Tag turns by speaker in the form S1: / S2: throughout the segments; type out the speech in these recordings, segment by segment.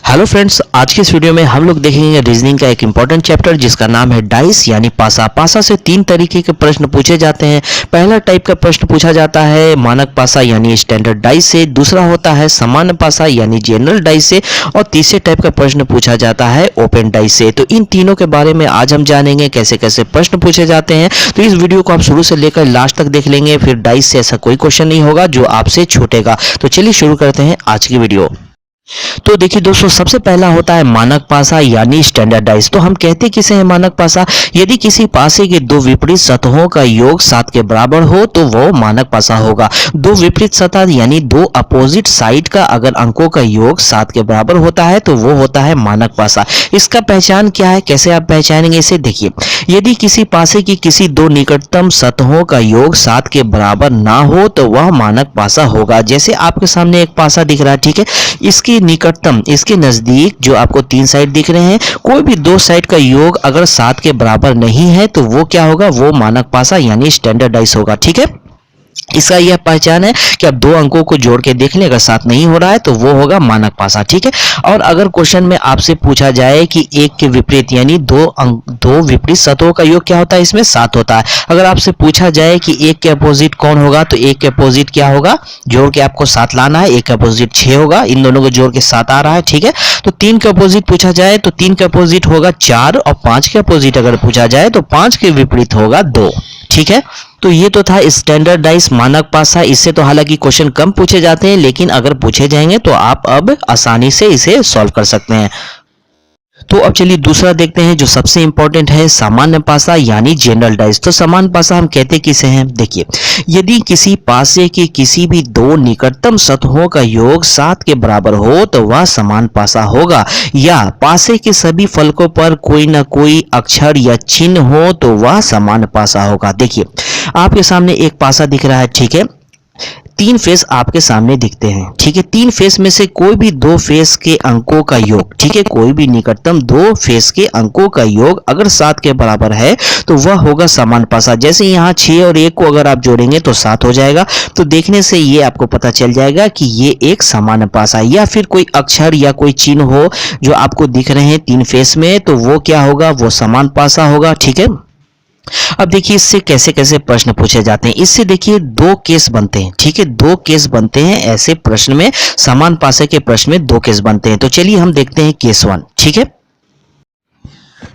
S1: Hello friends, आज की इस वीडियो में हम लोग देखेंगे रीजनिंग का एक इंपॉर्टेंट चैप्टर जिसका नाम है डाइस यानी पासा। पासा से तीन तरीके के प्रश्न पूछे जाते हैं। पहला टाइप का प्रश्न पूछा जाता है मानक पासा यानी स्टैंडर्ड डाइस से, दूसरा होता है सामान्य पासा यानी जनरल डाइस से, और तीसरे टाइप का प्रश्न पूछा जाता है ओपन डाइस से। तो इन तीनों के बारे में आज हम जानेंगे कैसे कैसे प्रश्न पूछे जाते हैं। तो इस वीडियो को आप शुरू से लेकर लास्ट तक देख लेंगे, फिर डाइस से ऐसा कोई क्वेश्चन नहीं होगा जो आपसे छूटेगा। तो चलिए शुरू करते हैं आज की वीडियो। तो देखिए दोस्तों, सबसे पहला होता है मानक पासा यानी स्टैंडर्ड डाइस। तो हम कहते किसे हैं मानक पासा? यदि किसी पासे के दो विपरीत सतहों का योग 7 के बराबर हो तो वो मानक पासा होगा। दो विपरीत सतह यानी दो अपोजिट साइड का अगर अंकों का योग 7 के बराबर होता है तो वो होता है मानक पासा। इसका पहचान क्या है, कैसे आप पहचानेंगे इसे? देखिए, यदि किसी पासे की किसी दो निकटतम सतहों का योग 7 के बराबर ना हो तो वह मानक पासा होगा। जैसे आपके सामने एक पासा दिख रहा है, ठीक है, इसकी निकटतम, इसके नजदीक जो आपको तीन साइड दिख रहे हैं, कोई भी दो साइड का योग अगर 7 के बराबर नहीं है तो वो क्या होगा? वो मानक पासा यानी स्टैंडर्ड डाइस होगा। ठीक है, इसका यह पहचान है कि आप दो अंकों को जोड़ के देख लें, अगर 7 नहीं हो रहा है तो वो होगा मानक पासा। ठीक है, और अगर क्वेश्चन में आपसे पूछा जाए कि एक के विपरीत यानी दो विपरीत सतहों का योग क्या होता है, इसमें 7 होता है। अगर आपसे पूछा जाए कि एक के अपोजिट कौन होगा तो एक के अपोजिट क्या होगा? जोड़ के आपको 7 लाना है, एक के अपोजिट 6 होगा, इन दोनों को जोड़ के 7 आ रहा है। ठीक है, तो 3 के अपोजिट पूछा जाए तो 3 के अपोजिट होगा 4, और 5 के अपोजिट अगर पूछा जाए तो 5 के विपरीत होगा 2। ठीक है, तो ये तो था स्टैंडर्ड डाइस मानक पासा। इससे तो हालांकि क्वेश्चन कम पूछे जाते हैं, लेकिन अगर पूछे जाएंगे तो आप अब आसानी से इसे सॉल्व कर सकते हैं। तो अब चलिए दूसरा देखते हैं जो सबसे इंपॉर्टेंट है, सामान्य पासा यानी जनरल डाइस। तो सामान्य पासा हम कहते किसे हैं? देखिए, यदि किसी पासे के किसी भी दो निकटतम सतहों का योग 7 के बराबर हो तो वह समान पासा होगा, या पासे के सभी फलकों पर कोई ना कोई अक्षर या चिन्ह हो तो वह समान पासा होगा। देखिए, आपके सामने एक पासा दिख रहा है, ठीक है, तीन फेस आपके सामने दिखते हैं। ठीक है, तीन फेस में से कोई भी दो फेस के अंकों का योग, ठीक है, कोई भी निकटतम दो फेस के अंकों का योग अगर 7 के बराबर है तो वह होगा समान पासा। जैसे यहाँ 6 और 1 को अगर आप जोड़ेंगे तो 7 हो जाएगा। तो देखने से ये आपको पता चल जाएगा कि ये एक समान पासा है। या फिर कोई अक्षर या कोई चिन्ह हो जो आपको दिख रहे हैं तीन फेस में, तो वो क्या होगा? वो समान पासा होगा। ठीक है, अब देखिए इससे कैसे कैसे प्रश्न पूछे जाते हैं। इससे देखिए दो केस बनते हैं। ठीक है, दो केस बनते हैं ऐसे प्रश्न में, समान पासे के प्रश्न में दो केस बनते हैं। तो चलिए हम देखते हैं केस 1। ठीक है,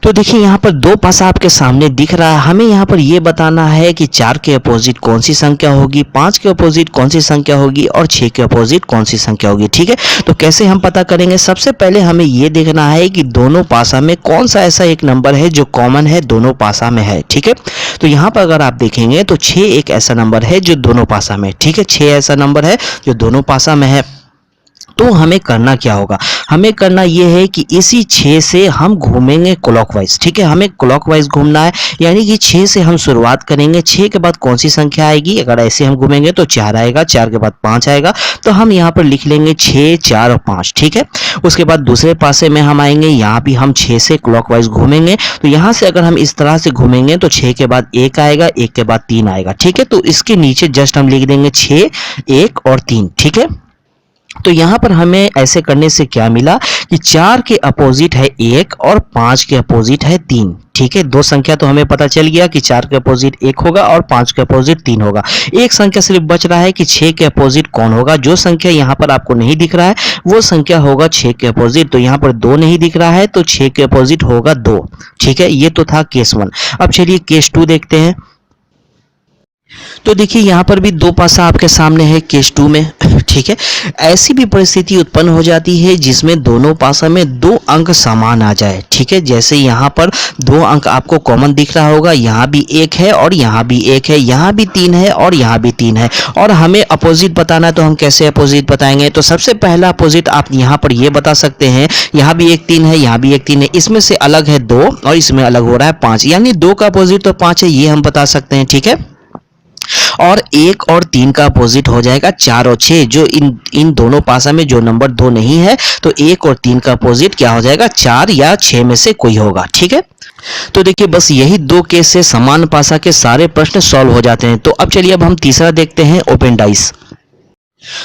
S1: तो देखिए यहाँ पर दो पासा आपके सामने दिख रहा है। हमें यहाँ पर यह बताना है कि 4 के अपोजिट कौन सी संख्या होगी, 5 के अपोजिट कौन सी संख्या होगी, और 6 के अपोजिट कौन सी संख्या होगी। ठीक है, तो कैसे हम पता करेंगे? सबसे पहले हमें यह देखना है कि दोनों पासा में कौन सा ऐसा एक नंबर है जो कॉमन है, दोनों पासा में है। ठीक है, तो यहाँ पर अगर आप देखेंगे तो 6 एक ऐसा नंबर है जो दोनों पासा में है। ठीक है, 6 ऐसा नंबर है जो दोनों पासा में है। तो हमें करना क्या होगा? हमें करना यह है कि इसी 6 से हम घूमेंगे क्लॉकवाइज। ठीक है, हमें क्लॉकवाइज घूमना है, यानी कि 6 से हम शुरुआत करेंगे। 6 के बाद कौन सी संख्या आएगी? अगर ऐसे हम घूमेंगे तो 4 आएगा, 4 के बाद 5 आएगा, तो हम यहाँ पर लिख लेंगे 6, 4 और 5। ठीक है, उसके बाद दूसरे पासे में हम आएंगे, यहाँ भी हम 6 से क्लॉकवाइज घूमेंगे। तो यहाँ से अगर हम इस तरह से घूमेंगे तो 6 के बाद 1 आएगा, 1 के बाद 3 आएगा। ठीक है, तो इसके नीचे जस्ट हम लिख देंगे 6, 1 और 3। ठीक है, तो यहां पर हमें ऐसे करने से क्या मिला कि 4 के अपोजिट है 1 और 5 के अपोजिट है 3। ठीक है, दो संख्या तो हमें पता चल गया कि 4 के अपोजिट 1 होगा और 5 के अपोजिट 3 होगा। एक संख्या सिर्फ बच रहा है कि 6 के अपोजिट कौन होगा। जो संख्या यहां पर आपको नहीं दिख रहा है वो संख्या होगा 6 के अपोजिट। तो यहां पर 2 नहीं दिख रहा है तो 6 के अपोजिट होगा 2। ठीक है, ये तो था केस 1। अब चलिए केस 2 देखते हैं। तो देखिए यहाँ पर भी दो पासा आपके सामने है केस 2 में। ठीक है, ऐसी भी परिस्थिति उत्पन्न हो जाती है जिसमें दोनों पासा में दो अंक समान आ जाए। ठीक है, जैसे यहाँ पर दो अंक आपको कॉमन दिख रहा होगा, यहाँ भी 1 है और यहाँ भी 1 है, यहाँ भी 3 है और यहाँ भी 3 है, और हमें अपोजिट बताना है। तो हम कैसे अपोजिट बताएंगे? तो सबसे पहला अपोजिट आप यहाँ पर ये बता सकते हैं, यहाँ भी एक 3 है, यहाँ भी एक 3 है, इसमें से अलग है 2 और इसमें अलग हो रहा है 5, यानी 2 का अपोजिट तो 5 है, ये हम बता सकते हैं। ठीक है, और 1 और 3 का अपोजिट हो जाएगा 4 और 6। जो इन दोनों पासा में जो नंबर 2 नहीं है तो 1 और 3 का अपोजिट क्या हो जाएगा? 4 या 6 में से कोई होगा। ठीक है, तो देखिए बस यही दो केस से समान पासा के सारे प्रश्न सॉल्व हो जाते हैं। तो अब चलिए अब हम तीसरा देखते हैं, ओपन डाइस।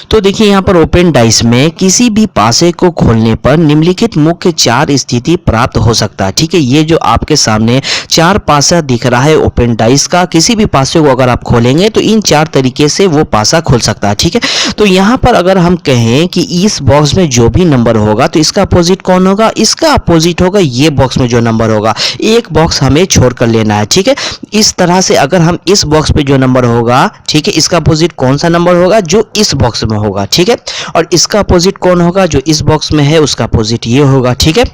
S1: तो देखिए यहाँ पर ओपन डाइस में किसी भी पासे को खोलने पर निम्नलिखित मुख्य चार स्थिति प्राप्त हो सकता है। ठीक है, ये जो आपके सामने चार पासा दिख रहा है ओपन डाइस का, किसी भी पासे को अगर आप खोलेंगे तो इन चार तरीके से वो पासा खुल सकता है। ठीक है, तो यहाँ पर अगर हम कहें कि इस बॉक्स में जो भी नंबर होगा तो इसका अपोजिट कौन होगा, इसका अपोजिट होगा ये बॉक्स में जो नंबर होगा, एक बॉक्स हमें छोड़ कर लेना है। ठीक है, इस तरह से अगर हम इस बॉक्स पे जो नंबर होगा, ठीक है, इसका अपोजिट कौन सा नंबर होगा, जो इस बॉक्स में होगा। ठीक है, और इसका अपोजिट कौन होगा, जो इस बॉक्स में है उसका अपोजिट ये होगा। ठीक है,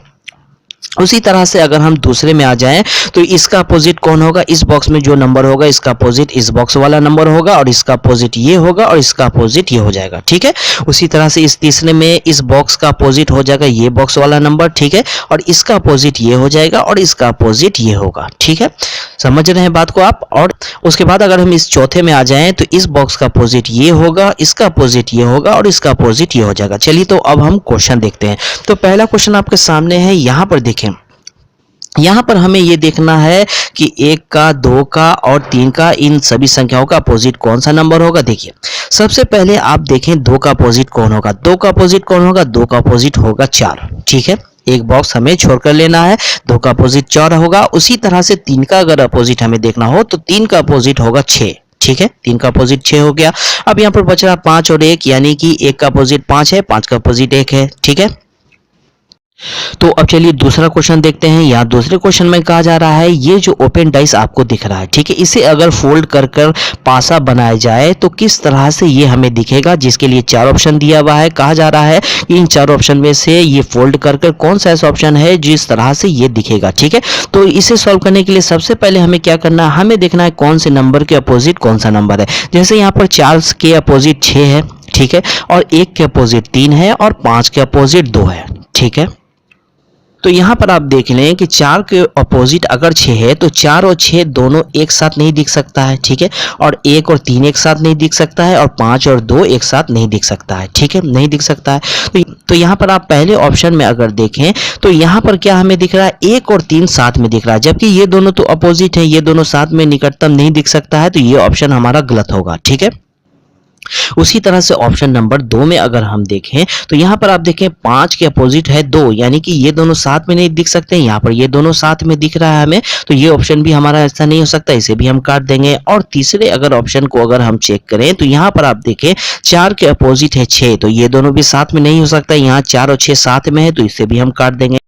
S1: उसी तरह से अगर हम दूसरे में आ जाएं तो इसका अपोजिट कौन होगा, इस बॉक्स में जो नंबर होगा इसका अपोजिट इस बॉक्स वाला नंबर होगा, और इसका अपोजिट ये होगा, और इसका अपोजिट ये हो जाएगा। ठीक है, उसी तरह से इस तीसरे में इस बॉक्स का अपोजिट हो जाएगा ये बॉक्स वाला नंबर। ठीक है, और इसका अपोजिट ये हो जाएगा, और इसका अपोजिट ये होगा। ठीक है, समझ रहे हैं बात को आप। और उसके बाद अगर हम इस चौथे में आ जाएं तो इस बॉक्स का अपोजिट ये होगा, इसका अपोजिट ये होगा, और इसका अपोजिट ये हो जाएगा। चलिए तो अब हम क्वेश्चन देखते हैं। तो पहला क्वेश्चन आपके सामने है, यहाँ पर देखें, यहाँ पर हमें ये देखना है कि 1 का, 2 का और 3 का, इन सभी संख्याओं का अपोजिट कौन सा नंबर होगा। देखिए सबसे पहले आप देखें 2 का अपोजिट कौन होगा, 2 का अपोजिट कौन होगा, 2 का अपोजिट होगा 4। ठीक है, एक बॉक्स हमें छोड़कर लेना है, 2 का अपोजिट 4 होगा। उसी तरह से 3 का अगर अपोजिट हमें देखना हो तो 3 का अपोजिट होगा 6। ठीक है, 3 का अपोजिट 6 हो गया। अब यहाँ पर बच रहा 5 और 1, यानी कि 1 का अपोजिट 5 है, 5 का अपोजिट 1 है। ठीक है, तो अब चलिए दूसरा क्वेश्चन देखते हैं। यहाँ दूसरे क्वेश्चन में कहा जा रहा है, ये जो ओपन डाइस आपको दिख रहा है, ठीक है, इसे अगर फोल्ड कर कर पासा बनाया जाए तो किस तरह से ये हमें दिखेगा, जिसके लिए 4 ऑप्शन दिया हुआ है। कहा जा रहा है कि इन 4 ऑप्शन में से ये फोल्ड कर कर कौन सा ऐसा ऑप्शन है जिस तरह से ये दिखेगा। ठीक है, तो इसे सॉल्व करने के लिए सबसे पहले हमें क्या करना है, हमें देखना है कौन से नंबर के अपोजिट कौन सा नंबर है। जैसे यहाँ पर 4 के अपोजिट 6 है, ठीक है, और 1 के अपोजिट 3 है, और 5 के अपोजिट 2 है। ठीक है, तो यहाँ पर आप देख लें कि 4 के अपोजिट अगर 6 है तो 4 और 6 दोनों एक साथ नहीं दिख सकता है। ठीक है, और 1 और 3 एक साथ नहीं दिख सकता है, और 5 और 2 एक साथ नहीं दिख सकता है। ठीक है, नहीं दिख सकता है। तो यहाँ पर आप पहले ऑप्शन में अगर देखें तो यहाँ पर क्या हमें दिख रहा है, 1 और 3 साथ में दिख रहा है, जबकि ये दोनों तो अपोजिट है, ये दोनों साथ में निकटतम नहीं दिख सकता है, तो ये ऑप्शन हमारा गलत होगा। ठीक है, उसी तरह से ऑप्शन नंबर 2 में अगर हम देखें तो यहाँ पर आप देखें 5 के अपोजिट है 2, यानी कि ये दोनों साथ में नहीं दिख सकते, यहाँ पर ये दोनों साथ में दिख रहा है हमें, तो ये ऑप्शन भी हमारा ऐसा नहीं हो सकता, इसे भी हम काट देंगे। और तीसरे अगर ऑप्शन को अगर हम चेक करें तो यहाँ पर आप देखें 4 के अपोजिट है 6, तो ये दोनों भी साथ में नहीं हो सकता, यहाँ 4 और 6 साथ में है, तो इसे भी हम काट देंगे।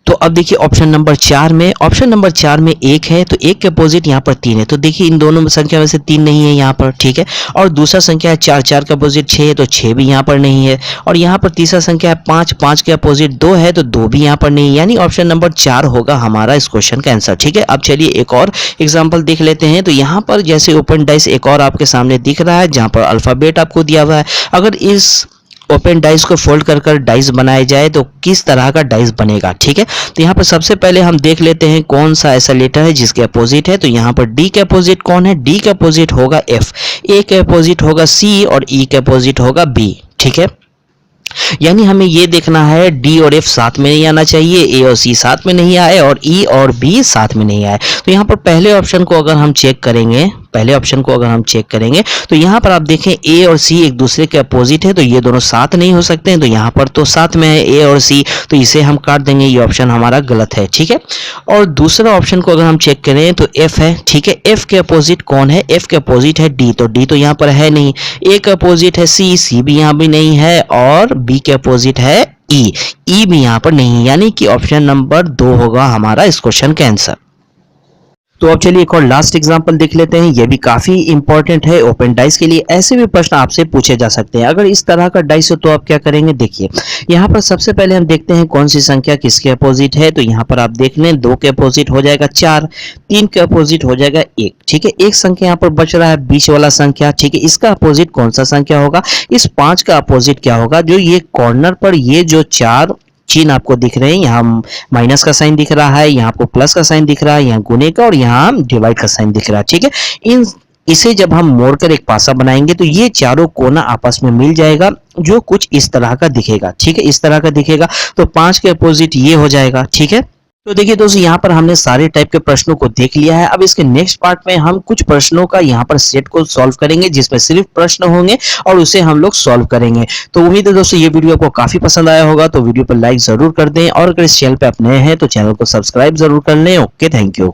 S1: तो अब देखिए ऑप्शन नंबर 4 में, ऑप्शन नंबर 4 में 1 है, तो 1 के अपोजिट यहाँ पर 3 है, तो देखिए इन दोनों संख्या में से 3 नहीं है यहाँ पर। ठीक है, और दूसरा संख्या है 4, 4 के अपोजिट 6 है, तो 6 भी यहाँ पर नहीं है, और यहाँ पर तीसरा संख्या है 5, 5 के अपोजिट 2 है, तो 2 भी यहाँ पर नहीं है, यानी ऑप्शन नंबर 4 होगा हमारा इस क्वेश्चन का आंसर। ठीक है, अब चलिए एक और एग्जाम्पल देख लेते हैं। तो यहाँ पर जैसे ओपन डाइस एक और आपके सामने दिख रहा है, जहाँ पर अल्फाबेट आपको दिया हुआ है, अगर इस ओपन डाइस को फोल्ड कर कर डाइस बनाए जाए तो किस तरह का डाइस बनेगा। ठीक है, तो यहाँ पर सबसे पहले हम देख लेते हैं कौन सा ऐसा लेटर है जिसके अपोजिट है। तो यहाँ पर डी के अपोजिट कौन है, डी के अपोजिट होगा एफ, ए के अपोजिट होगा सी, और ई के अपोजिट होगा बी। ठीक है, यानी हमें ये देखना है डी और एफ साथ में नहीं आना चाहिए, ए और सी साथ में नहीं आए, और ई और बी साथ में नहीं आए। तो यहाँ पर पहले ऑप्शन को अगर हम चेक करेंगे, पहले ऑप्शन को अगर हम चेक करेंगे तो यहाँ पर आप देखें ए और सी एक दूसरे के अपोजिट है, तो ये दोनों साथ नहीं हो सकते हैं, तो यहाँ पर तो साथ में है ए और सी, तो इसे हम काट देंगे, ये ऑप्शन हमारा गलत है। ठीक है, और दूसरा ऑप्शन को अगर हम चेक करें तो एफ है। ठीक है, एफ के अपोजिट कौन है, एफ के अपोजिट है डी, तो डी तो यहाँ पर है नहीं, ए के अपोजिट है सी, सी भी यहाँ भी नहीं है, और बी के अपोजिट है ई, ई भी यहाँ पर नहीं, यानी कि ऑप्शन नंबर 2 होगा हमारा इस क्वेश्चन का आंसर। तो अब चलिए एक और लास्ट एग्जांपल देख लेते हैं, ये भी काफी इंपॉर्टेंट है ओपन डाइस के लिए। ऐसे भी प्रश्न आपसे पूछे जा सकते हैं। अगर इस तरह का डाइस हो तो आप क्या करेंगे, देखिए यहाँ पर सबसे पहले हम देखते हैं कौन सी संख्या किसके अपोजिट है। तो यहाँ पर आप देख लें 2 के अपोजिट हो जाएगा 4, 3 के अपोजिट हो जाएगा 1। ठीक है, एक संख्या यहाँ पर बच रहा है बीच वाला संख्या। ठीक है, इसका अपोजिट कौन सा संख्या होगा, इस 5 का अपोजिट क्या होगा, जो ये कॉर्नर पर ये जो 4 चिन्ह आपको दिख रहे हैं, यहाँ माइनस का साइन दिख रहा है, यहाँ आपको प्लस का साइन दिख रहा है, यहाँ गुने का, और यहाँ डिवाइड का साइन दिख रहा है। ठीक है, इसे जब हम मोड़कर एक पासा बनाएंगे तो ये चारों कोना आपस में मिल जाएगा, जो कुछ इस तरह का दिखेगा। ठीक है, इस तरह का दिखेगा, तो 5 के अपोजिट ये हो जाएगा। ठीक है, तो देखिए दोस्तों, यहाँ पर हमने सारे टाइप के प्रश्नों को देख लिया है। अब इसके नेक्स्ट पार्ट में हम कुछ प्रश्नों का यहाँ पर सेट को सॉल्व करेंगे, जिसमें सिर्फ प्रश्न होंगे और उसे हम लोग सॉल्व करेंगे। तो उम्मीद है दोस्तों ये वीडियो आपको काफी पसंद आया होगा, तो वीडियो पर लाइक जरूर कर दें और अगर इस चैनल पे आप नए हैं तो चैनल को सब्सक्राइब जरूर कर लें। Okay, thank you.